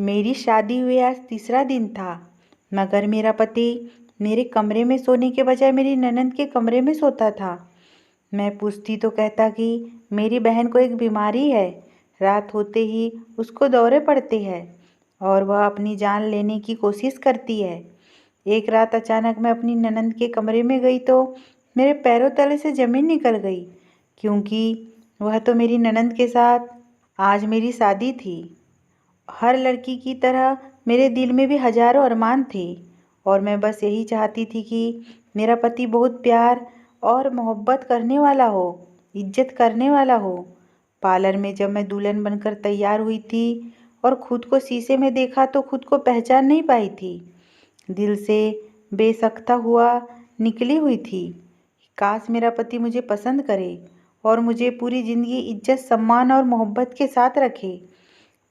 मेरी शादी हुए आज तीसरा दिन था, मगर मेरा पति मेरे कमरे में सोने के बजाय मेरी ननद के कमरे में सोता था। मैं पूछती तो कहता कि मेरी बहन को एक बीमारी है, रात होते ही उसको दौरे पड़ते हैं और वह अपनी जान लेने की कोशिश करती है। एक रात अचानक मैं अपनी ननद के कमरे में गई तो मेरे पैरों तले से ज़मीन निकल गई, क्योंकि वह तो मेरी ननद के साथ आज मेरी शादी थी। हर लड़की की तरह मेरे दिल में भी हजारों अरमान थे और मैं बस यही चाहती थी कि मेरा पति बहुत प्यार और मोहब्बत करने वाला हो, इज्जत करने वाला हो। पार्लर में जब मैं दुल्हन बनकर तैयार हुई थी और खुद को शीशे में देखा तो खुद को पहचान नहीं पाई थी। दिल से बेसख्ता हुआ निकली हुई थी। काश मेरा पति मुझे पसंद करे और मुझे पूरी ज़िंदगी इज्जत, सम्मान और मोहब्बत के साथ रखे।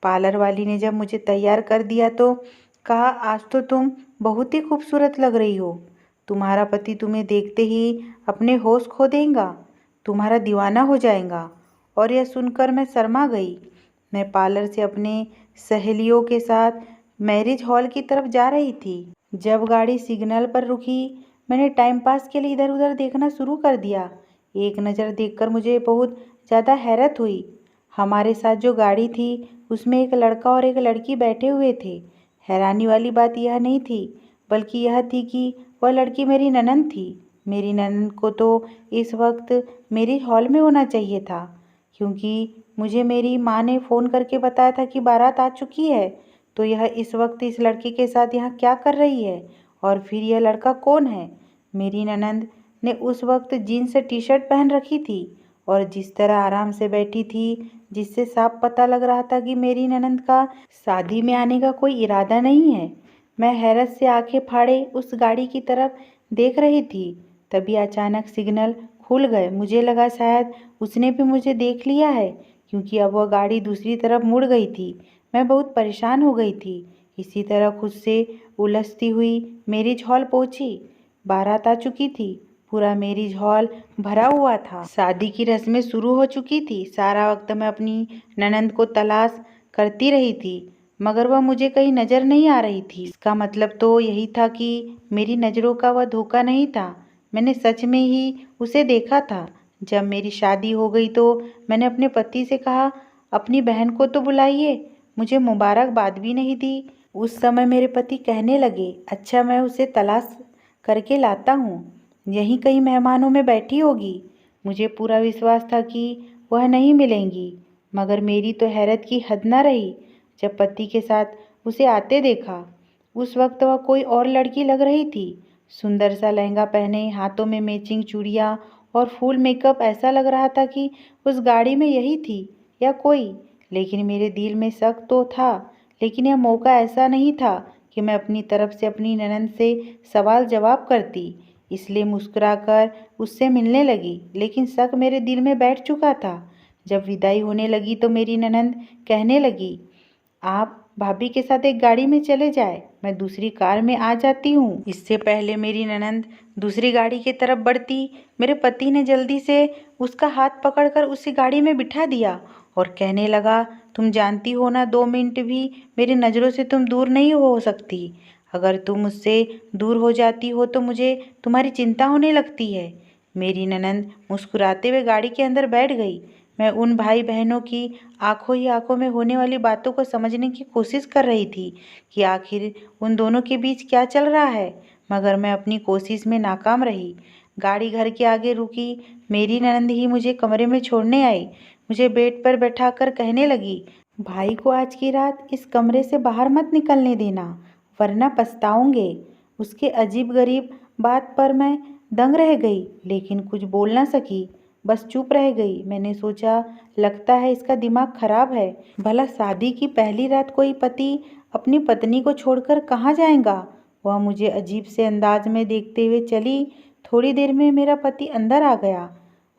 पार्लर वाली ने जब मुझे तैयार कर दिया तो कहा, आज तो तुम बहुत ही खूबसूरत लग रही हो। तुम्हारा पति तुम्हें देखते ही अपने होश खो देगा, तुम्हारा दीवाना हो जाएगा। और यह सुनकर मैं शर्मा गई। मैं पार्लर से अपने सहेलियों के साथ मैरिज हॉल की तरफ जा रही थी। जब गाड़ी सिग्नल पर रुकी, मैंने टाइम पास के लिए इधर उधर देखना शुरू कर दिया। एक नज़र देखकर मुझे बहुत ज़्यादा हैरत हुई। हमारे साथ जो गाड़ी थी उसमें एक लड़का और एक लड़की बैठे हुए थे। हैरानी वाली बात यह नहीं थी, बल्कि यह थी कि वह लड़की मेरी ननद थी। मेरी ननद को तो इस वक्त मेरी हॉल में होना चाहिए था, क्योंकि मुझे मेरी माँ ने फ़ोन करके बताया था कि बारात आ चुकी है। तो यह इस वक्त इस लड़के के साथ यहाँ क्या कर रही है, और फिर यह लड़का कौन है? मेरी ननद ने उस वक्त जीन्स टी शर्ट पहन रखी थी और जिस तरह आराम से बैठी थी, जिससे साफ पता लग रहा था कि मेरी ननद का शादी में आने का कोई इरादा नहीं है। मैं हैरत से आंखें फाड़े उस गाड़ी की तरफ देख रही थी। तभी अचानक सिग्नल खुल गए। मुझे लगा शायद उसने भी मुझे देख लिया है, क्योंकि अब वह गाड़ी दूसरी तरफ मुड़ गई थी। मैं बहुत परेशान हो गई थी। इसी तरह खुद से उलझती हुई मैरिज हॉल पहुंची। बारात आ चुकी थी। पूरा मैरिज हॉल भरा हुआ था। शादी की रस्में शुरू हो चुकी थी। सारा वक्त मैं अपनी ननद को तलाश करती रही थी, मगर वह मुझे कहीं नज़र नहीं आ रही थी। इसका मतलब तो यही था कि मेरी नज़रों का वह धोखा नहीं था। मैंने सच में ही उसे देखा था। जब मेरी शादी हो गई तो मैंने अपने पति से कहा, अपनी बहन को तो बुलाइए। मुझे मुबारकबाद भी नहीं दी। उस समय मेरे पति कहने लगे, अच्छा मैं उसे तलाश करके लाता हूँ, यहीं कहीं मेहमानों में बैठी होगी। मुझे पूरा विश्वास था कि वह नहीं मिलेंगी, मगर मेरी तो हैरत की हद न रही जब पति के साथ उसे आते देखा। उस वक्त वह कोई और लड़की लग रही थी। सुंदर सा लहंगा पहने, हाथों में मैचिंग चूड़ियाँ और फुल मेकअप। ऐसा लग रहा था कि उस गाड़ी में यही थी या कोई। लेकिन मेरे दिल में शक तो था, लेकिन यह मौका ऐसा नहीं था कि मैं अपनी तरफ से अपनी ननद से सवाल जवाब करती। इसलिए मुस्कुराकर उससे मिलने लगी, लेकिन शक मेरे दिल में बैठ चुका था। जब विदाई होने लगी तो मेरी ननद कहने लगी, आप भाभी के साथ एक गाड़ी में चले जाए, मैं दूसरी कार में आ जाती हूँ। इससे पहले मेरी ननद दूसरी गाड़ी की तरफ बढ़ती, मेरे पति ने जल्दी से उसका हाथ पकड़कर उसी गाड़ी में बिठा दिया और कहने लगा, तुम जानती हो ना, 2 मिनट भी मेरी नज़रों से तुम दूर नहीं हो सकती। अगर तुम मुझसे दूर हो जाती हो तो मुझे तुम्हारी चिंता होने लगती है। मेरी ननद मुस्कुराते हुए गाड़ी के अंदर बैठ गई। मैं उन भाई बहनों की आंखों ही आंखों में होने वाली बातों को समझने की कोशिश कर रही थी कि आखिर उन दोनों के बीच क्या चल रहा है, मगर मैं अपनी कोशिश में नाकाम रही। गाड़ी घर के आगे रुकी। मेरी ननद ही मुझे कमरे में छोड़ने आई। मुझे बेड पर बैठाकर कहने लगी, भाई को आज की रात इस कमरे से बाहर मत निकलने देना, वरना पछताओगे। उसके अजीब गरीब बात पर मैं दंग रह गई, लेकिन कुछ बोल ना सकी, बस चुप रह गई। मैंने सोचा, लगता है इसका दिमाग खराब है। भला शादी की पहली रात कोई पति अपनी पत्नी को छोड़कर कहाँ जाएगा। वह मुझे अजीब से अंदाज में देखते हुए चली। थोड़ी देर में मेरा पति अंदर आ गया।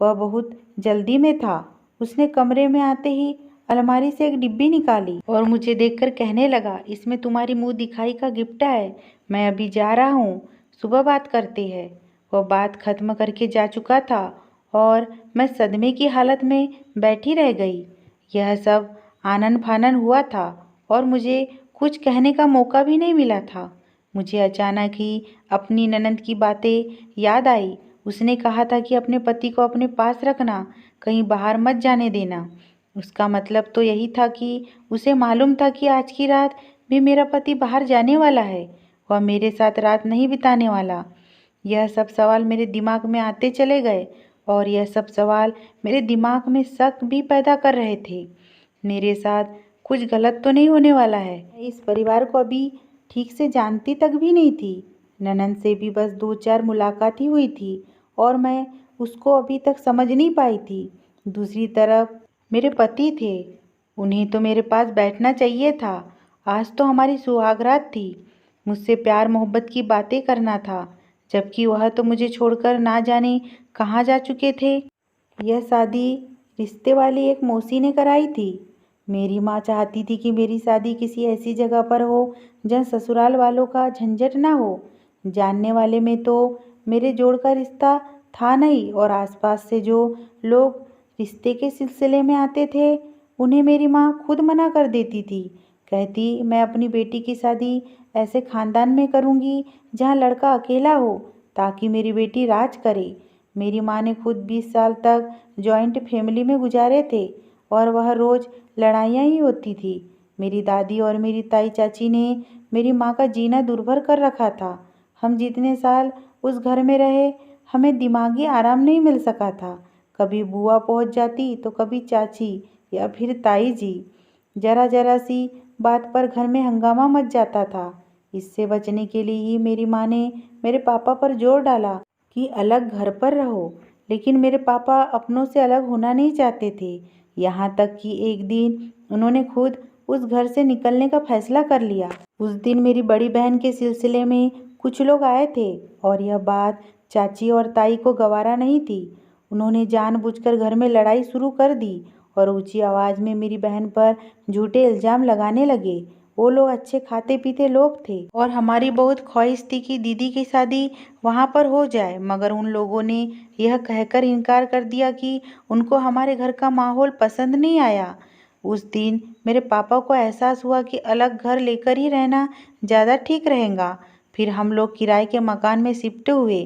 वह बहुत जल्दी में था। उसने कमरे में आते ही अलमारी से एक डिब्बी निकाली और मुझे देखकर कहने लगा, इसमें तुम्हारी मुंह दिखाई का गिफ्ट है, मैं अभी जा रहा हूँ, सुबह बात करते हैं। वह बात खत्म करके जा चुका था और मैं सदमे की हालत में बैठी रह गई। यह सब आनन फानन हुआ था और मुझे कुछ कहने का मौका भी नहीं मिला था। मुझे अचानक ही अपनी ननद की बातें याद आई। उसने कहा था कि अपने पति को अपने पास रखना, कहीं बाहर मत जाने देना। उसका मतलब तो यही था कि उसे मालूम था कि आज की रात भी मेरा पति बाहर जाने वाला है, वह मेरे साथ रात नहीं बिताने वाला। यह सब सवाल मेरे दिमाग में आते चले गए और यह सब सवाल मेरे दिमाग में शक भी पैदा कर रहे थे। मेरे साथ कुछ गलत तो नहीं होने वाला है। मैं इस परिवार को अभी ठीक से जानती तक भी नहीं थी। ननद से भी बस 2-4 मुलाकात ही हुई थी और मैं उसको अभी तक समझ नहीं पाई थी। दूसरी तरफ मेरे पति थे, उन्हें तो मेरे पास बैठना चाहिए था। आज तो हमारी सुहागरात थी, मुझसे प्यार मोहब्बत की बातें करना था, जबकि वह तो मुझे छोड़कर ना जाने कहाँ जा चुके थे। यह शादी रिश्ते वाली एक मौसी ने कराई थी। मेरी माँ चाहती थी कि मेरी शादी किसी ऐसी जगह पर हो जहाँ ससुराल वालों का झंझट ना हो। जानने वाले में तो मेरे जोड़ का रिश्ता था नहीं और आसपास से जो लोग रिश्ते के सिलसिले में आते थे उन्हें मेरी माँ खुद मना कर देती थी। कहती मैं अपनी बेटी की शादी ऐसे खानदान में करूँगी जहाँ लड़का अकेला हो, ताकि मेरी बेटी राज करे। मेरी माँ ने खुद 20 साल तक जॉइंट फैमिली में गुजारे थे और वह रोज़ लड़ाइयाँ ही होती थी। मेरी दादी और मेरी ताई चाची ने मेरी माँ का जीना दुर्भर कर रखा था। हम जितने साल उस घर में रहे, हमें दिमागी आराम नहीं मिल सका था। कभी बुआ पहुँच जाती तो कभी चाची या फिर ताई जी। जरा जरा सी बात पर घर में हंगामा मच जाता था। इससे बचने के लिए ही मेरी माँ ने मेरे पापा पर जोर डाला कि अलग घर पर रहो, लेकिन मेरे पापा अपनों से अलग होना नहीं चाहते थे। यहाँ तक कि एक दिन उन्होंने खुद उस घर से निकलने का फैसला कर लिया। उस दिन मेरी बड़ी बहन के सिलसिले में कुछ लोग आए थे और यह बात चाची और ताई को गवारा नहीं थी। उन्होंने जानबूझकर घर में लड़ाई शुरू कर दी और ऊंची आवाज़ में मेरी बहन पर झूठे इल्ज़ाम लगाने लगे। वो लोग अच्छे खाते पीते लोग थे और हमारी बहुत ख्वाहिश थी कि दीदी की शादी वहाँ पर हो जाए, मगर उन लोगों ने यह कहकर इनकार कर दिया कि उनको हमारे घर का माहौल पसंद नहीं आया। उस दिन मेरे पापा को एहसास हुआ कि अलग घर लेकर ही रहना ज़्यादा ठीक रहेगा। फिर हम लोग किराए के मकान में शिफ्ट हुए।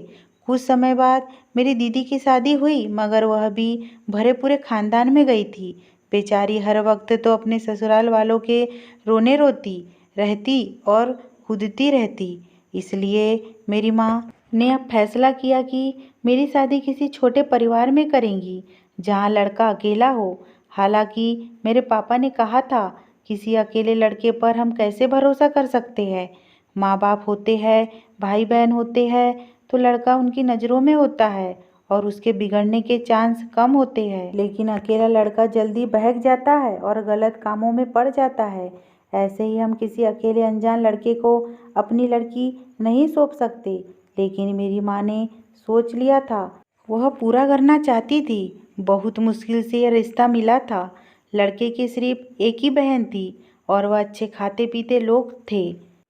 कुछ समय बाद मेरी दीदी की शादी हुई, मगर वह भी भरे पूरे खानदान में गई थी। बेचारी हर वक्त तो अपने ससुराल वालों के रोने रोती रहती और कूदती रहती। इसलिए मेरी माँ ने अब फैसला किया कि मेरी शादी किसी छोटे परिवार में करेंगी जहाँ लड़का अकेला हो। हालांकि मेरे पापा ने कहा था, किसी अकेले लड़के पर हम कैसे भरोसा कर सकते हैं। माँ बाप होते हैं, भाई बहन होते हैं, तो लड़का उनकी नज़रों में होता है और उसके बिगड़ने के चांस कम होते हैं। लेकिन अकेला लड़का जल्दी बहक जाता है और गलत कामों में पड़ जाता है। ऐसे ही हम किसी अकेले अनजान लड़के को अपनी लड़की नहीं सौंप सकते। लेकिन मेरी माँ ने सोच लिया था, वह पूरा करना चाहती थी। बहुत मुश्किल से यह रिश्ता मिला था। लड़के की सिर्फ एक ही बहन थी और वह अच्छे खाते पीते लोग थे।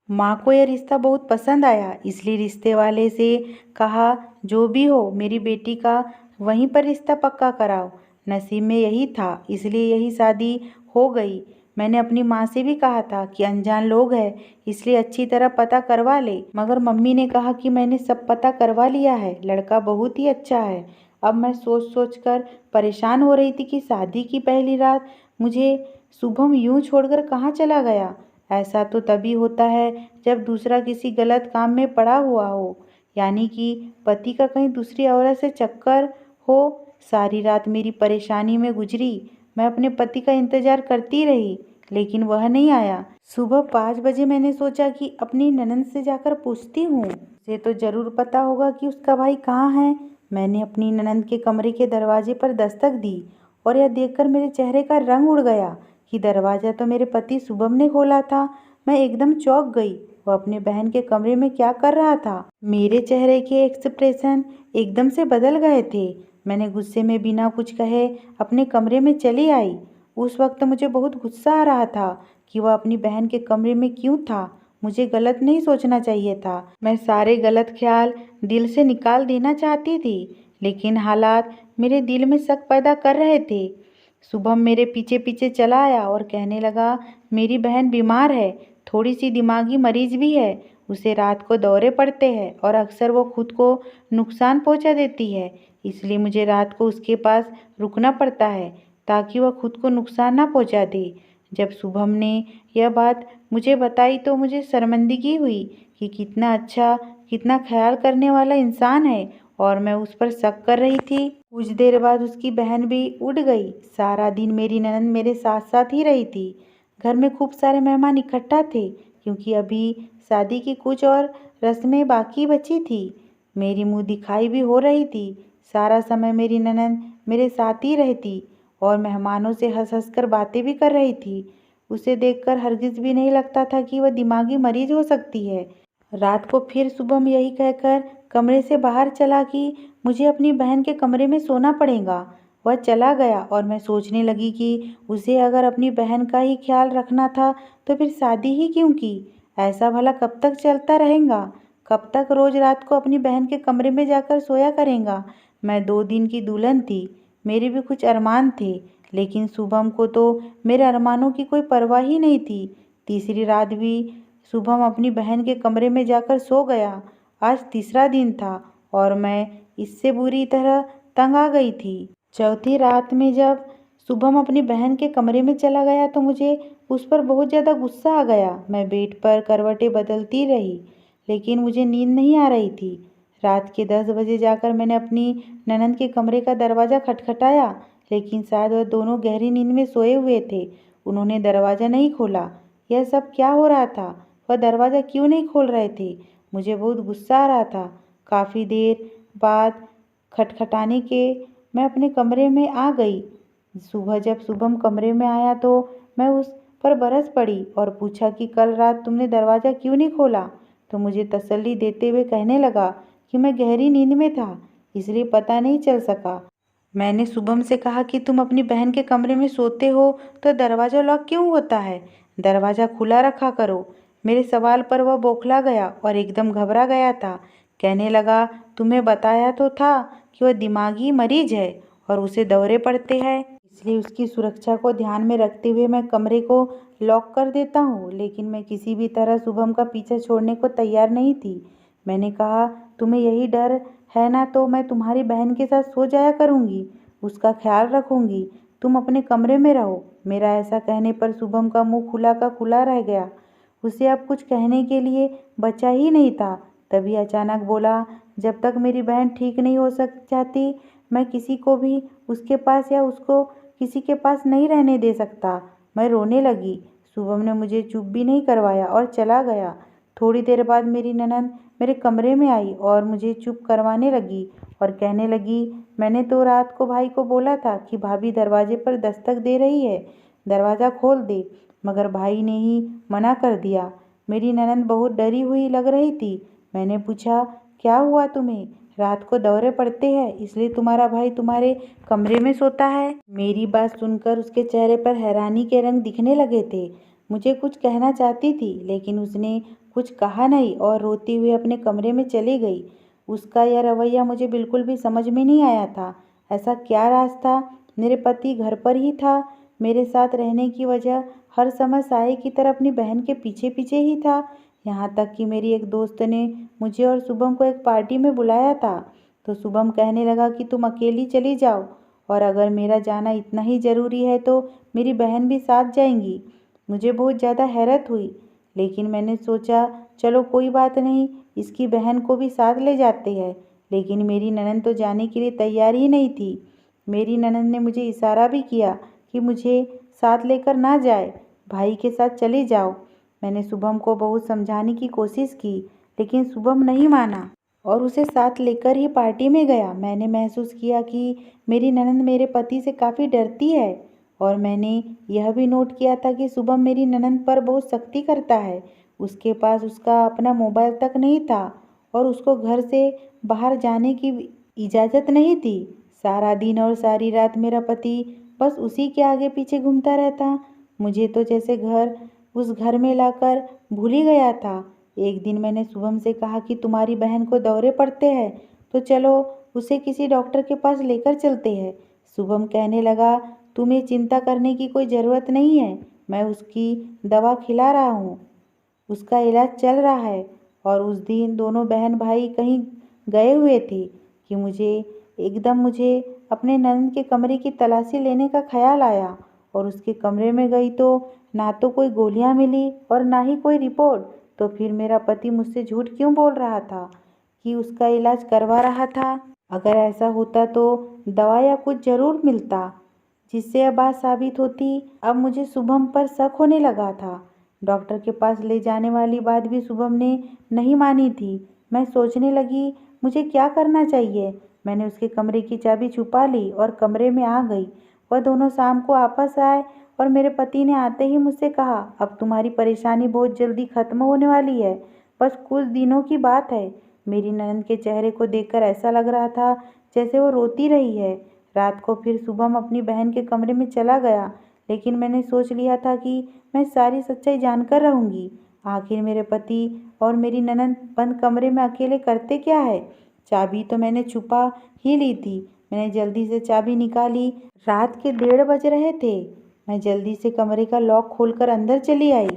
माँ को यह रिश्ता बहुत पसंद आया, इसलिए रिश्ते वाले से कहा, जो भी हो मेरी बेटी का वहीं पर रिश्ता पक्का कराओ। नसीब में यही था, इसलिए यही शादी हो गई। मैंने अपनी माँ से भी कहा था कि अनजान लोग हैं, इसलिए अच्छी तरह पता करवा ले, मगर मम्मी ने कहा कि मैंने सब पता करवा लिया है, लड़का बहुत ही अच्छा है। अब मैं सोच सोच कर परेशान हो रही थी कि शादी की पहली रात मुझे शुभम यूं छोड़कर कहाँ चला गया। ऐसा तो तभी होता है जब दूसरा किसी गलत काम में पड़ा हुआ हो, यानी कि पति का कहीं दूसरी औरत से चक्कर हो। सारी रात मेरी परेशानी में गुजरी। मैं अपने पति का इंतजार करती रही, लेकिन वह नहीं आया। सुबह 5 बजे मैंने सोचा कि अपनी ननद से जाकर पूछती हूँ, उसे तो ज़रूर पता होगा कि उसका भाई कहाँ है। मैंने अपनी ननद के कमरे के दरवाजे पर दस्तक दी और यह देखकर मेरे चेहरे का रंग उड़ गया कि दरवाज़ा तो मेरे पति शुभम ने खोला था। मैं एकदम चौंक गई। वह अपने बहन के कमरे में क्या कर रहा था? मेरे चेहरे के एक्सप्रेशन एकदम से बदल गए थे। मैंने गुस्से में बिना कुछ कहे अपने कमरे में चली आई। उस वक्त मुझे बहुत गुस्सा आ रहा था कि वह अपनी बहन के कमरे में क्यों था। मुझे गलत नहीं सोचना चाहिए था। मैं सारे गलत ख्याल दिल से निकाल देना चाहती थी, लेकिन हालात मेरे दिल में शक पैदा कर रहे थे। शुभम मेरे पीछे पीछे चला आया और कहने लगा, मेरी बहन बीमार है, थोड़ी सी दिमागी मरीज भी है। उसे रात को दौरे पड़ते हैं और अक्सर वो खुद को नुकसान पहुंचा देती है। इसलिए मुझे रात को उसके पास रुकना पड़ता है ताकि वह खुद को नुकसान ना पहुंचा दे। जब शुभम ने यह बात मुझे बताई तो मुझे शर्मिंदगी हुई कि कितना अच्छा, कितना ख्याल करने वाला इंसान है, और मैं उस पर शक कर रही थी। कुछ देर बाद उसकी बहन भी उठ गई। सारा दिन मेरी ननद मेरे साथ साथ ही रही थी। घर में खूब सारे मेहमान इकट्ठा थे क्योंकि अभी शादी की कुछ और रस्में बाकी बची थी। मेरी मुंह दिखाई भी हो रही थी। सारा समय मेरी ननद मेरे साथ ही रहती और मेहमानों से हंस हंस कर बातें भी कर रही थी। उसे देखकर हरगिज भी नहीं लगता था कि वह दिमागी मरीज हो सकती है। रात को फिर शुभम यही कहकर कमरे से बाहर चला कि मुझे अपनी बहन के कमरे में सोना पड़ेगा। वह चला गया और मैं सोचने लगी कि उसे अगर अपनी बहन का ही ख्याल रखना था तो फिर शादी ही क्यों की। ऐसा भला कब तक चलता रहेगा? कब तक रोज रात को अपनी बहन के कमरे में जाकर सोया करेगा? मैं 2 दिन की दुल्हन थी, मेरे भी कुछ अरमान थे, लेकिन शुभम को तो मेरे अरमानों की कोई परवाह ही नहीं थी। तीसरी रात भी शुभम अपनी बहन के कमरे में जाकर सो गया। आज तीसरा दिन था और मैं इससे बुरी तरह तंग आ गई थी। चौथी रात में जब शुभम अपनी बहन के कमरे में चला गया तो मुझे उस पर बहुत ज़्यादा गुस्सा आ गया। मैं बेड पर करवटें बदलती रही, लेकिन मुझे नींद नहीं आ रही थी। रात के 10 बजे जाकर मैंने अपनी ननद के कमरे का दरवाज़ा खटखटाया, लेकिन शायद वह दोनों गहरी नींद में सोए हुए थे। उन्होंने दरवाज़ा नहीं खोला। यह सब क्या हो रहा था? वह दरवाज़ा क्यों नहीं खोल रहे थे? मुझे बहुत गुस्सा आ रहा था। काफ़ी देर बाद खटखटाने के मैं अपने कमरे में आ गई। सुबह जब शुभम कमरे में आया तो मैं उस पर बरस पड़ी और पूछा कि कल रात तुमने दरवाज़ा क्यों नहीं खोला? तो मुझे तसल्ली देते हुए कहने लगा कि मैं गहरी नींद में था, इसलिए पता नहीं चल सका। मैंने शुभम से कहा कि तुम अपनी बहन के कमरे में सोते हो तो दरवाज़ा लॉक क्यों होता है? दरवाज़ा खुला रखा करो। मेरे सवाल पर वह बौखला गया और एकदम घबरा गया था। कहने लगा, तुम्हें बताया तो था कि वह दिमागी मरीज है और उसे दौरे पड़ते हैं, इसलिए उसकी सुरक्षा को ध्यान में रखते हुए मैं कमरे को लॉक कर देता हूँ। लेकिन मैं किसी भी तरह शुभम का पीछा छोड़ने को तैयार नहीं थी। मैंने कहा, तुम्हें यही डर है ना, तो मैं तुम्हारी बहन के साथ सो जाया करूँगी, उसका ख्याल रखूँगी, तुम अपने कमरे में रहो। मेरा ऐसा कहने पर शुभम का मुंह खुला का खुला रह गया। उसे अब कुछ कहने के लिए बचा ही नहीं था। तभी अचानक बोला, जब तक मेरी बहन ठीक नहीं हो जाती मैं किसी को भी उसके पास या उसको किसी के पास नहीं रहने दे सकता। मैं रोने लगी। शुभम ने मुझे चुप भी नहीं करवाया और चला गया। थोड़ी देर बाद मेरी ननद मेरे कमरे में आई और मुझे चुप करवाने लगी और कहने लगी, मैंने तो रात को भाई को बोला था कि भाभी दरवाजे पर दस्तक दे रही है, दरवाज़ा खोल दे, मगर भाई ने ही मना कर दिया। मेरी ननद बहुत डरी हुई लग रही थी। मैंने पूछा, क्या हुआ तुम्हें? रात को दौरे पड़ते हैं इसलिए तुम्हारा भाई तुम्हारे कमरे में सोता है? मेरी बात सुनकर उसके चेहरे पर हैरानी के रंग दिखने लगे थे। मुझे कुछ कहना चाहती थी, लेकिन उसने कुछ कहा नहीं और रोती हुई अपने कमरे में चली गई। उसका यह रवैया मुझे बिल्कुल भी समझ में नहीं आया था। ऐसा क्या राज था? मेरे पति घर पर ही था, मेरे साथ रहने की वजह हर समय साये की तरह अपनी बहन के पीछे पीछे ही था। यहाँ तक कि मेरी एक दोस्त ने मुझे और शुभम को एक पार्टी में बुलाया था, तो शुभम कहने लगा कि तुम अकेली चली जाओ, और अगर मेरा जाना इतना ही ज़रूरी है तो मेरी बहन भी साथ जाएंगी। मुझे बहुत ज़्यादा हैरत हुई, लेकिन मैंने सोचा चलो कोई बात नहीं, इसकी बहन को भी साथ ले जाते हैं। लेकिन मेरी ननद तो जाने के लिए तैयार ही नहीं थी। मेरी ननद ने मुझे इशारा भी किया कि मुझे साथ लेकर ना जाए, भाई के साथ चली जाओ। मैंने शुभम को बहुत समझाने की कोशिश की, लेकिन शुभम नहीं माना और उसे साथ लेकर ही पार्टी में गया। मैंने महसूस किया कि मेरी ननद मेरे पति से काफ़ी डरती है, और मैंने यह भी नोट किया था कि शुभम मेरी ननद पर बहुत सख्ती करता है। उसके पास उसका अपना मोबाइल तक नहीं था और उसको घर से बाहर जाने की इजाज़त नहीं थी। सारा दिन और सारी रात मेरा पति बस उसी के आगे पीछे घूमता रहता। मुझे तो जैसे उस घर में लाकर भूल ही गया था। एक दिन मैंने शुभम से कहा कि तुम्हारी बहन को दौरे पड़ते हैं तो चलो उसे किसी डॉक्टर के पास लेकर चलते हैं। शुभम कहने लगा, तुम्हें चिंता करने की कोई ज़रूरत नहीं है, मैं उसकी दवा खिला रहा हूँ। उसका इलाज चल रहा है। और उस दिन दोनों बहन भाई कहीं गए हुए थे कि मुझे अपने ननद के कमरे की तलाशी लेने का ख्याल आया। और उसके कमरे में गई तो ना तो कोई गोलियां मिली और ना ही कोई रिपोर्ट। तो फिर मेरा पति मुझसे झूठ क्यों बोल रहा था कि उसका इलाज करवा रहा था? अगर ऐसा होता तो दवा या कुछ ज़रूर मिलता जिससे यह बात साबित होती। अब मुझे शुभम पर शक होने लगा था। डॉक्टर के पास ले जाने वाली बात भी शुभम ने नहीं मानी थी। मैं सोचने लगी मुझे क्या करना चाहिए। मैंने उसके कमरे की चाबी छुपा ली और कमरे में आ गई। वह दोनों शाम को वापस आए और मेरे पति ने आते ही मुझसे कहा, अब तुम्हारी परेशानी बहुत जल्दी खत्म होने वाली है, बस कुछ दिनों की बात है। मेरी ननद के चेहरे को देखकर ऐसा लग रहा था जैसे वो रोती रही है। रात को फिर शुभम अपनी बहन के कमरे में चला गया, लेकिन मैंने सोच लिया था कि मैं सारी सच्चाई जानकर रहूंगी। आखिर मेरे पति और मेरी ननद बंद कमरे में अकेले करते क्या है? चाबी तो मैंने छुपा ही ली थी। मैंने जल्दी से चाबी निकाली। रात के 1:30 बज रहे थे। मैं जल्दी से कमरे का लॉक खोलकर अंदर चली आई।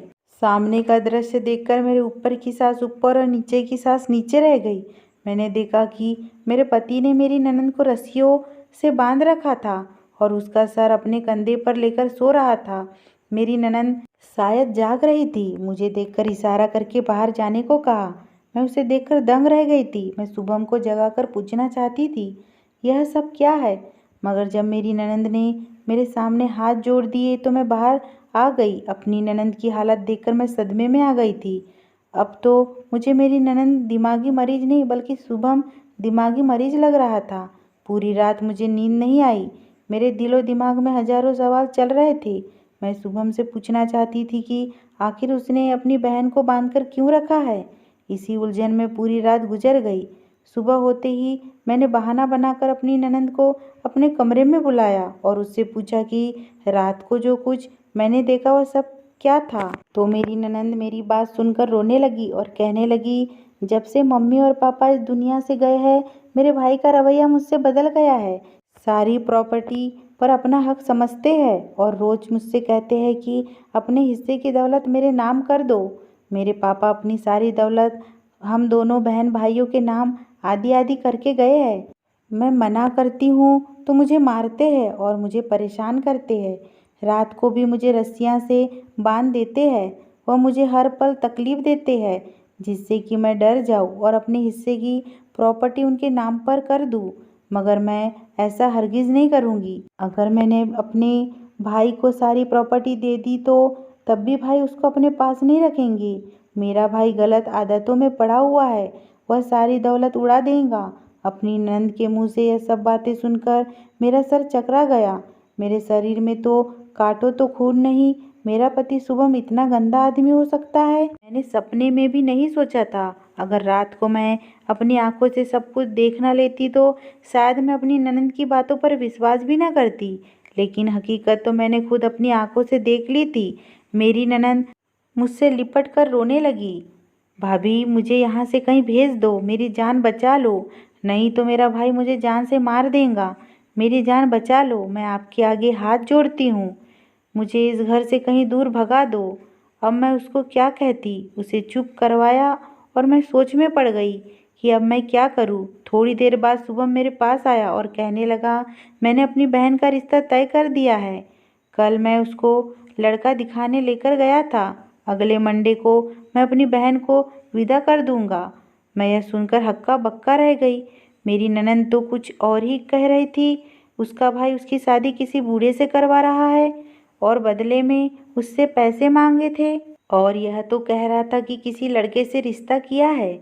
सामने का दृश्य देखकर मेरे ऊपर की सांस ऊपर और नीचे की सांस नीचे रह गई। मैंने देखा कि मेरे पति ने मेरी ननद को रस्सियों से बांध रखा था और उसका सर अपने कंधे पर लेकर सो रहा था। मेरी ननद शायद जाग रही थी। मुझे देखकर इशारा करके बाहर जाने को कहा। मैं उसे देखकर दंग रह गई थी। मैं शुभम को जगाकर पूछना चाहती थी, यह सब क्या है? मगर जब मेरी ननद ने मेरे सामने हाथ जोड़ दिए तो मैं बाहर आ गई। अपनी ननद की हालत देखकर मैं सदमे में आ गई थी। अब तो मुझे मेरी ननद दिमागी मरीज नहीं बल्कि शुभम दिमागी मरीज लग रहा था। पूरी रात मुझे नींद नहीं आई। मेरे दिलो दिमाग में हजारों सवाल चल रहे थे। मैं शुभम से पूछना चाहती थी कि आखिर उसने अपनी बहन को बांधकर क्यों रखा है। इसी उलझन में पूरी रात गुजर गई। सुबह होते ही मैंने बहाना बनाकर अपनी ननद को अपने कमरे में बुलाया और उससे पूछा कि रात को जो कुछ मैंने देखा वह सब क्या था। तो मेरी ननद मेरी बात सुनकर रोने लगी और कहने लगी, जब से मम्मी और पापा इस दुनिया से गए हैं मेरे भाई का रवैया मुझसे बदल गया है। सारी प्रॉपर्टी पर अपना हक समझते हैं और रोज मुझसे कहते हैं कि अपने हिस्से की दौलत मेरे नाम कर दो। मेरे पापा अपनी सारी दौलत हम दोनों बहन भाइयों के नाम आधी आधी करके गए हैं। मैं मना करती हूँ तो मुझे मारते हैं और मुझे परेशान करते हैं। रात को भी मुझे रस्सियाँ से बांध देते हैं। वह मुझे हर पल तकलीफ देते हैं जिससे कि मैं डर जाऊँ और अपने हिस्से की प्रॉपर्टी उनके नाम पर कर दूँ। मगर मैं ऐसा हरगिज़ नहीं करूँगी। अगर मैंने अपने भाई को सारी प्रॉपर्टी दे दी तो तब भी भाई उसको अपने पास नहीं रखेंगे। मेरा भाई गलत आदतों में पड़ा हुआ है, वह सारी दौलत उड़ा देगा। अपनी ननद के मुंह से यह सब बातें सुनकर मेरा सर चकरा गया। मेरे शरीर में तो काटो तो खून नहीं। मेरा पति शुभम इतना गंदा आदमी हो सकता है? मैंने सपने में भी नहीं सोचा था। अगर रात को मैं अपनी आंखों से सब कुछ देख ना लेती तो शायद मैं अपनी ननद की बातों पर विश्वास भी ना करती। लेकिन हकीकत तो मैंने खुद अपनी आंखों से देख ली थी। मेरी ननद मुझसे लिपट कर रोने लगी, भाभी मुझे यहाँ से कहीं भेज दो, मेरी जान बचा लो, नहीं तो मेरा भाई मुझे जान से मार देगा। मेरी जान बचा लो, मैं आपके आगे हाथ जोड़ती हूँ, मुझे इस घर से कहीं दूर भगा दो। अब मैं उसको क्या कहती? उसे चुप करवाया और मैं सोच में पड़ गई कि अब मैं क्या करूँ। थोड़ी देर बाद शुभम मेरे पास आया और कहने लगा, मैंने अपनी बहन का रिश्ता तय कर दिया है। कल मैं उसको लड़का दिखाने लेकर गया था। अगले मंडे को मैं अपनी बहन को विदा कर दूंगा। मैं यह सुनकर हक्का बक्का रह गई। मेरी ननद तो कुछ और ही कह रही थी। उसका भाई उसकी शादी किसी बूढ़े से करवा रहा है और बदले में उससे पैसे मांगे थे। और यह तो कह रहा था कि किसी लड़के से रिश्ता किया है।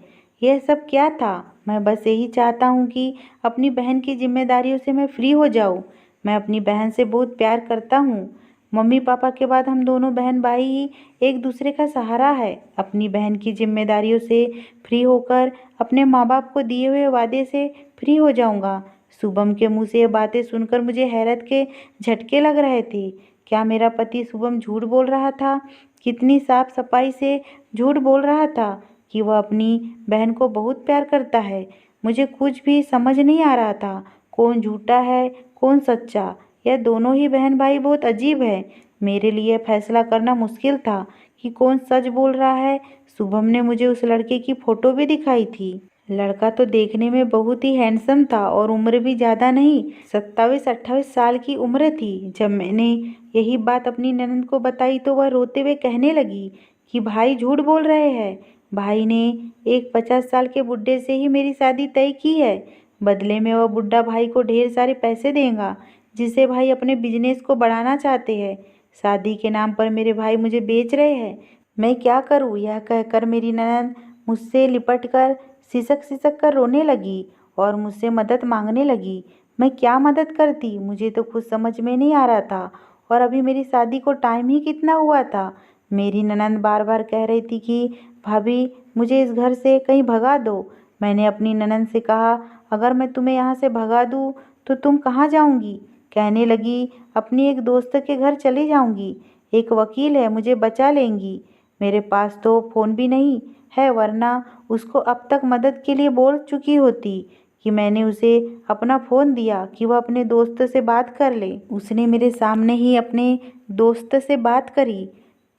यह सब क्या था? मैं बस यही चाहता हूँ कि अपनी बहन की जिम्मेदारियों से मैं फ्री हो जाऊँ। मैं अपनी बहन से बहुत प्यार करता हूँ। मम्मी पापा के बाद हम दोनों बहन भाई ही एक दूसरे का सहारा है। अपनी बहन की जिम्मेदारियों से फ्री होकर अपने माँ बाप को दिए हुए वादे से फ्री हो जाऊंगा। शुभम के मुंह से ये बातें सुनकर मुझे हैरत के झटके लग रहे थे। क्या मेरा पति शुभम झूठ बोल रहा था? कितनी साफ सफाई से झूठ बोल रहा था कि वह अपनी बहन को बहुत प्यार करता है। मुझे कुछ भी समझ नहीं आ रहा था, कौन झूठा है कौन सच्चा। यह दोनों ही बहन भाई बहुत अजीब है। मेरे लिए फैसला करना मुश्किल था कि कौन सच बोल रहा है। शुभम ने मुझे उस लड़के की फ़ोटो भी दिखाई थी। लड़का तो देखने में बहुत ही हैंडसम था और उम्र भी ज़्यादा नहीं, 27-28 साल की उम्र थी। जब मैंने यही बात अपनी ननद को बताई तो वह रोते हुए कहने लगी कि भाई झूठ बोल रहे हैं। भाई ने एक 50 साल के बुड्ढे से ही मेरी शादी तय की है। बदले में वह बुड्ढा भाई को ढेर सारे पैसे देगा, जिसे भाई अपने बिजनेस को बढ़ाना चाहते हैं। शादी के नाम पर मेरे भाई मुझे बेच रहे हैं। मैं क्या करूं? यह कहकर मेरी ननद मुझसे लिपट कर सिसक सिसक कर रोने लगी और मुझसे मदद मांगने लगी। मैं क्या मदद करती, मुझे तो कुछ समझ में नहीं आ रहा था। और अभी मेरी शादी को टाइम ही कितना हुआ था। मेरी ननद बार बार कह रही थी कि भाभी मुझे इस घर से कहीं भगा दो। मैंने अपनी ननद से कहा, अगर मैं तुम्हें यहाँ से भगा दूँ तो तुम कहाँ जाऊँगी? कहने लगी, अपनी एक दोस्त के घर चली जाऊँगी। एक वकील है, मुझे बचा लेंगी। मेरे पास तो फ़ोन भी नहीं है, वरना उसको अब तक मदद के लिए बोल चुकी होती कि मैंने उसे अपना फ़ोन दिया कि वह अपने दोस्त से बात कर ले। उसने मेरे सामने ही अपने दोस्त से बात करी,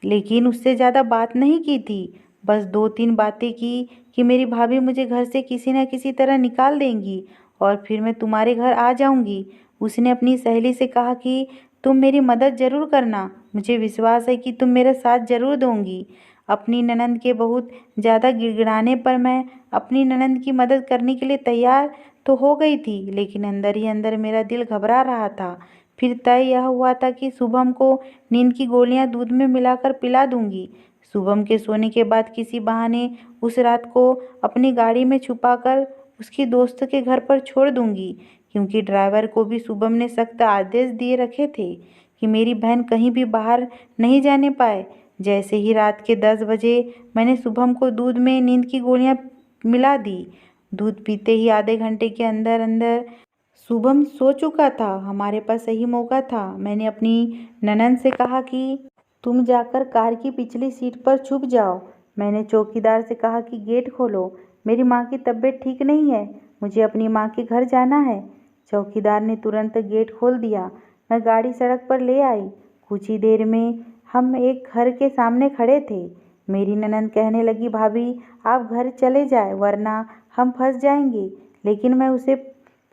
लेकिन उससे ज़्यादा बात नहीं की थी। बस 2-3 बातें की कि मेरी भाभी मुझे घर से किसी न किसी तरह निकाल देंगी और फिर मैं तुम्हारे घर आ जाऊंगी। उसने अपनी सहेली से कहा कि तुम मेरी मदद ज़रूर करना, मुझे विश्वास है कि तुम मेरा साथ ज़रूर दोगी। अपनी ननद के बहुत ज़्यादा गिड़गिड़ाने पर मैं अपनी ननद की मदद करने के लिए तैयार तो हो गई थी, लेकिन अंदर ही अंदर मेरा दिल घबरा रहा था। फिर तय यह हुआ था कि शुभम को नींद की गोलियां दूध में मिलाकर पिला दूंगी। शुभम के सोने के बाद किसी बहाने उस रात को अपनी गाड़ी में छुपाकर उसकी दोस्त के घर पर छोड़ दूंगी, क्योंकि ड्राइवर को भी शुभम ने सख्त आदेश दिए रखे थे कि मेरी बहन कहीं भी बाहर नहीं जाने पाए। जैसे ही रात के 10 बजे मैंने शुभम को दूध में नींद की गोलियां मिला दी। दूध पीते ही आधे घंटे के अंदर अंदर शुभम सो चुका था। हमारे पास सही मौका था। मैंने अपनी ननद से कहा कि तुम जाकर कार की पिछली सीट पर छुप जाओ। मैंने चौकीदार से कहा कि गेट खोलो, मेरी माँ की तबीयत ठीक नहीं है, मुझे अपनी माँ के घर जाना है। चौकीदार ने तुरंत गेट खोल दिया। मैं गाड़ी सड़क पर ले आई। कुछ ही देर में हम एक घर के सामने खड़े े। मेरी ननद कहने लगी, भाभी आप घर चले जाए वरना हम फंस जाएंगे। लेकिन मैं उसे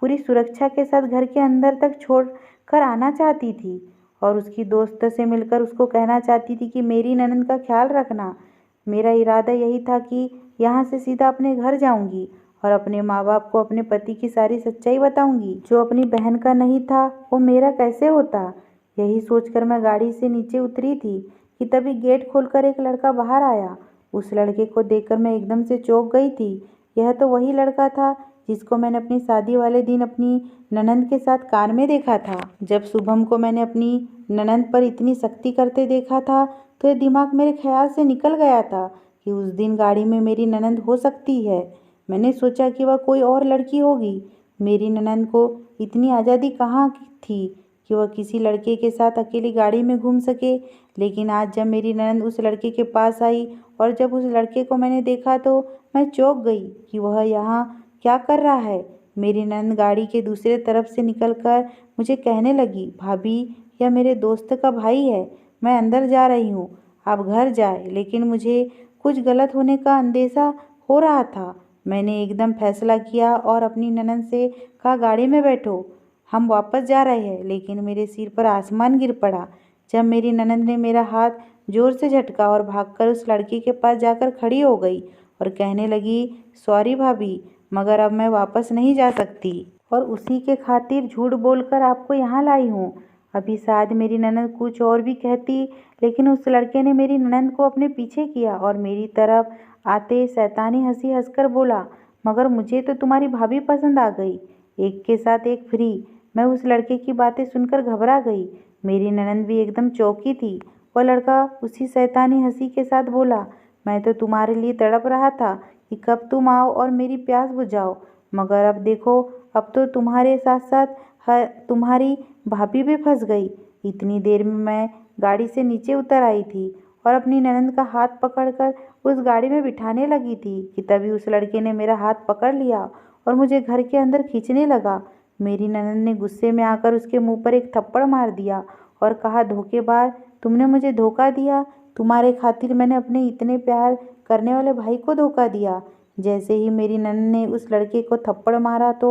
पूरी सुरक्षा के साथ घर के अंदर तक छोड़ कर आना चाहती थी और उसकी दोस्त से मिलकर उसको कहना चाहती थी कि मेरी ननद का ख्याल रखना। मेरा इरादा यही था कि यहाँ से सीधा अपने घर जाऊँगी और अपने माँ बाप को अपने पति की सारी सच्चाई बताऊँगी। जो अपनी बहन का नहीं था वो मेरा कैसे होता। यही सोचकर मैं गाड़ी से नीचे उतरी थी कि तभी गेट खोलकर एक लड़का बाहर आया। उस लड़के को देखकर मैं एकदम से चौंक गई थी। यह तो वही लड़का था जिसको मैंने अपनी शादी वाले दिन अपनी ननद के साथ कार में देखा था। जब शुभम को मैंने अपनी ननद पर इतनी सख्ती करते देखा था तो ये दिमाग मेरे ख्याल से निकल गया था कि उस दिन गाड़ी में मेरी ननद हो सकती है। मैंने सोचा कि वह कोई और लड़की होगी। मेरी ननद को इतनी आज़ादी कहाँ थी कि वह किसी लड़के के साथ अकेली गाड़ी में घूम सके। लेकिन आज जब मेरी ननद उस लड़के के पास आई और जब उस लड़के को मैंने देखा तो मैं चौंक गई कि वह यहाँ क्या कर रहा है। मेरी ननद गाड़ी के दूसरे तरफ से निकलकर मुझे कहने लगी, भाभी यह मेरे दोस्त का भाई है, मैं अंदर जा रही हूँ, आप घर जाए। लेकिन मुझे कुछ गलत होने का अंदेशा हो रहा था। मैंने एकदम फैसला किया और अपनी ननद से कहा, गाड़ी में बैठो, हम वापस जा रहे हैं। लेकिन मेरे सिर पर आसमान गिर पड़ा जब मेरी ननद ने मेरा हाथ जोर से झटका और भागकर उस लड़की के पास जाकर खड़ी हो गई और कहने लगी, सॉरी भाभी, मगर अब मैं वापस नहीं जा सकती और उसी के खातिर झूठ बोलकर आपको यहाँ लाई हूँ। अभी शायद मेरी ननद कुछ और भी कहती, लेकिन उस लड़के ने मेरी ननद को अपने पीछे किया और मेरी तरफ आते शैतानी हंसी हंसकर बोला, मगर मुझे तो तुम्हारी भाभी पसंद आ गई, एक के साथ एक फ्री। मैं उस लड़के की बातें सुनकर घबरा गई। मेरी ननद भी एकदम चौंकी थी। वह लड़का उसी शैतानी हंसी के साथ बोला, मैं तो तुम्हारे लिए तड़प रहा था कि कब तुम आओ और मेरी प्यास बुझाओ, मगर अब देखो, अब तो तुम्हारे साथ साथ तुम्हारी भाभी भी फंस गई। इतनी देर में मैं गाड़ी से नीचे उतर आई थी और अपनी ननद का हाथ पकड़कर उस गाड़ी में बिठाने लगी थी कि तभी उस लड़के ने मेरा हाथ पकड़ लिया और मुझे घर के अंदर खींचने लगा। मेरी ननद ने गुस्से में आकर उसके मुंह पर एक थप्पड़ मार दिया और कहा, धोखेबाज, तुमने मुझे धोखा दिया, तुम्हारे खातिर मैंने अपने इतने प्यार करने वाले भाई को धोखा दिया। जैसे ही मेरी ननद ने उस लड़के को थप्पड़ मारा तो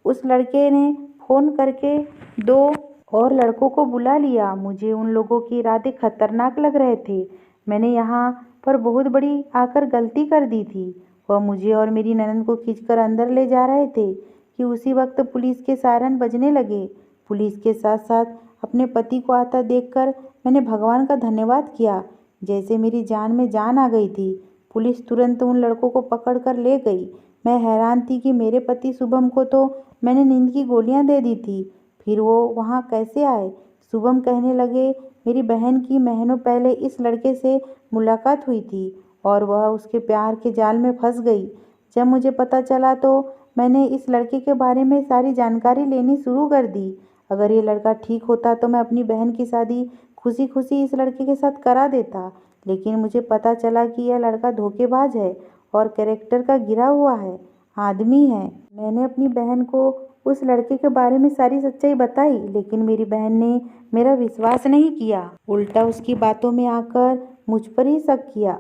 उस लड़के ने फ़ोन करके 2 और लड़कों को बुला लिया। मुझे उन लोगों के इरादे खतरनाक लग रहे थे। मैंने यहाँ पर बहुत बड़ी आकर गलती कर दी थी। वह मुझे और मेरी ननद को खींचकर अंदर ले जा रहे थे कि उसी वक्त पुलिस के सायरन बजने लगे। पुलिस के साथ साथ अपने पति को आता देखकर मैंने भगवान का धन्यवाद किया, जैसे मेरी जान में जान आ गई थी। पुलिस तुरंत उन लड़कों को पकड़ कर ले गई। मैं हैरान थी कि मेरे पति शुभम को तो मैंने नींद की गोलियां दे दी थी, फिर वो वहाँ कैसे आए। शुभम कहने लगे मेरी बहन की महीनों पहले इस लड़के से मुलाकात हुई थी और वह उसके प्यार के जाल में फंस गई। जब मुझे पता चला तो मैंने इस लड़के के बारे में सारी जानकारी लेनी शुरू कर दी। अगर ये लड़का ठीक होता तो मैं अपनी बहन की शादी खुशी खुशी इस लड़के के साथ करा देता, लेकिन मुझे पता चला कि यह लड़का धोखेबाज है और कैरेक्टर का गिरा हुआ है, आदमी है। मैंने अपनी बहन को उस लड़के के बारे में सारी सच्चाई बताई, लेकिन मेरी बहन ने मेरा विश्वास नहीं किया, उल्टा उसकी बातों में आकर मुझ पर ही शक किया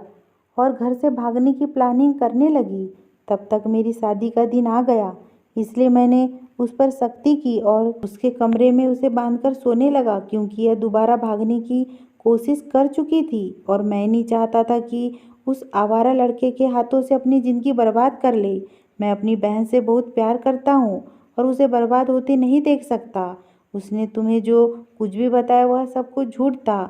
और घर से भागने की प्लानिंग करने लगी। तब तक मेरी शादी का दिन आ गया, इसलिए मैंने उस पर सख्ती की और उसके कमरे में उसे बांधकर सोने लगा, क्योंकि यह दोबारा भागने की कोशिश कर चुकी थी और मैं नहीं चाहता था कि उस आवारा लड़के के हाथों से अपनी ज़िंदगी बर्बाद कर ले। मैं अपनी बहन से बहुत प्यार करता हूँ और उसे बर्बाद होते नहीं देख सकता। उसने तुम्हें जो कुछ भी बताया वह सब कुछ झूठ था।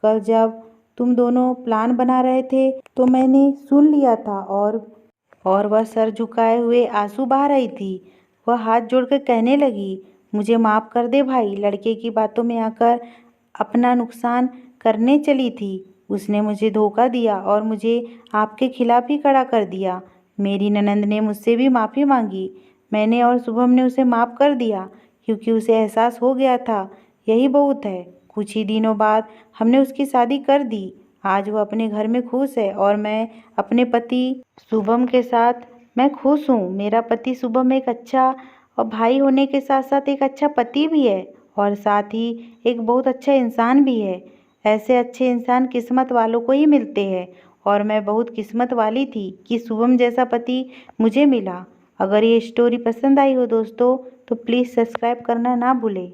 कल जब तुम दोनों प्लान बना रहे थे तो मैंने सुन लिया था और वह सर झुकाए हुए आंसू बहा रही थी। वह हाथ जोड़कर कहने लगी, मुझे माफ़ कर दे भाई, लड़के की बातों में आकर अपना नुकसान करने चली थी। उसने मुझे धोखा दिया और मुझे आपके खिलाफ ही खड़ा कर दिया। मेरी ननंद ने मुझसे भी माफ़ी मांगी। मैंने और शुभम ने उसे माफ़ कर दिया क्योंकि उसे एहसास हो गया था, यही बहुत है। कुछ ही दिनों बाद हमने उसकी शादी कर दी। आज वह अपने घर में खुश है और मैं अपने पति शुभम के साथ मैं खुश हूँ। मेरा पति शुभम एक अच्छा और भाई होने के साथ साथ एक अच्छा पति भी है और साथ ही एक बहुत अच्छा इंसान भी है। ऐसे अच्छे इंसान किस्मत वालों को ही मिलते हैं और मैं बहुत किस्मत वाली थी कि शुभम जैसा पति मुझे मिला। अगर ये स्टोरी पसंद आई हो दोस्तों तो प्लीज़ सब्सक्राइब करना ना भूलें।